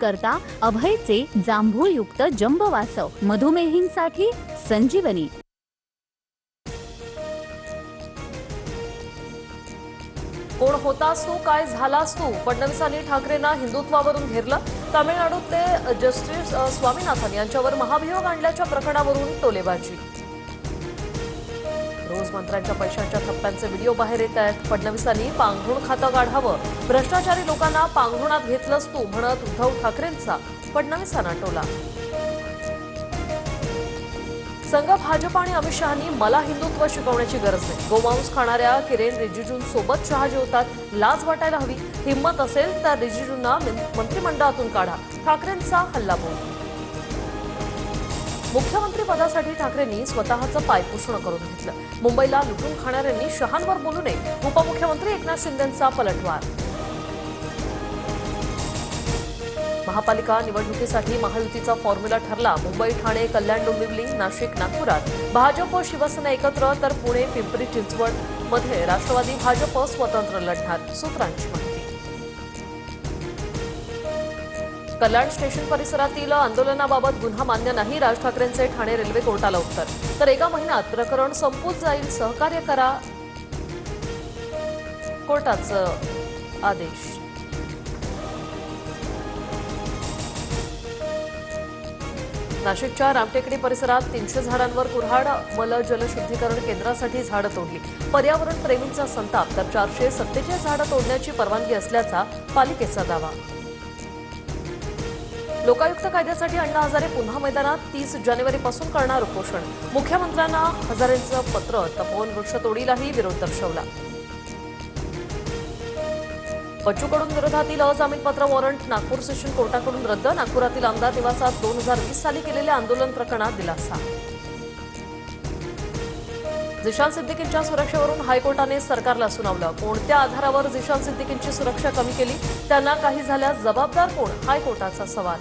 करता अभयचे जांभूळयुक्त जंबवासव मधुमेहींसाठी संजीवनी। कोण होतास तू, काय झालास तू? फडणवीसांनी ठाकरेंना हिंदुत्वावरून घेरलं। तामिळनाडूतले जस्टिस स्वामीनाथन यांच्यावर महाभियोग आणल्याच्या प्रकरणावरून टोलेबाजी। रोज मंत्र्यांच्या पैशांच्या थप्प्यांचे व्हिडिओ बाहेर येत आहेत। फडणवीसांनी पांघरुण खातं काढावं, भ्रष्टाचारी लोकांना पांघरुणात घेतलंस तू म्हणत उद्धव ठाकरेंचा फडणवीसांना टोला। संघ भाजप आणि अमित शहांनी मला हिंदुत्व शिकवण्याची गरज नाही। गोमांस खाणाऱ्या किरेन रिजिजूंसोबत शहा जेवतात, लाज वाटायला हवी। हिंमत असेल तर रिजिजूंना मंत्रिमंडळातून काढा, ठाकरेंचा हल्लाबोल। मुख्यमंत्री पदासाठी ठाकरेंनी स्वतःचं पायपुसणं करून घेतलं। मुंबईला लुटून खाणाऱ्यांनी शहांवर बोलू नये, उपमुख्यमंत्री एकनाथ शिंदेंचा पलटवार। महापालिका निवडणुकीसाठी महायुतीचा फॉर्म्युला ठरला। मुंबई, ठाणे, कल्याण, डोंबिवली, नाशिक, नागपुरात भाजप व शिवसेना एकत्र, तर पुणे, पिंपरी चिंचवड मध्ये राष्ट्रवादी भाजप स्वतंत्र लढणार, सूत्रांची माहिती। कल्याण स्टेशन परिसरातील आंदोलनाबाबत गुन्हा मान्य नाही, राज ठाकरेंचे ठाणे रेल्वे कोर्टाला उत्तर। तर एका महिन्यात प्रकरण संपून जाईल, सहकार्य करा, कोर्टाचं आदेश। नाशिकच्या रामटेकडी परिसरात 300 झाडांवर कुऱ्हाड, मल जलशुद्धीकरण केंद्रासाठी झाडं तोडली। पर्यावरण प्रेमींचा संताप, तर 447 झाडं तोडण्याची परवानगी असल्याचा पालिकेचा दावा। लोकायुक्त कायद्यासाठी अण्णा हजारे पुन्हा मैदानात, 30 जानेवारीपासून करणार उपोषण। मुख्यमंत्र्यांना हजारेंचं पत्र, तपोवन वृक्षतोडीलाही विरोध दर्शवला। बच्चू कडूं विरोधातील अजामीनपात्र वॉरंट नागपूर सेशन कोर्टाकडून रद्द। नागपुरातील आमदार निवासात 2020 साली केलेल्या आंदोलन प्रकरणात दिलासा। झिशान सिद्दीकींच्या सुरक्षेवरून हायकोर्टाने सरकारला सुनावलं। कोणत्या आधारावर झिशान सिद्दीकींची सुरक्षा कमी केली, त्यांना काही झाल्यास जबाबदार कोण, हायकोर्टाचा सवाल।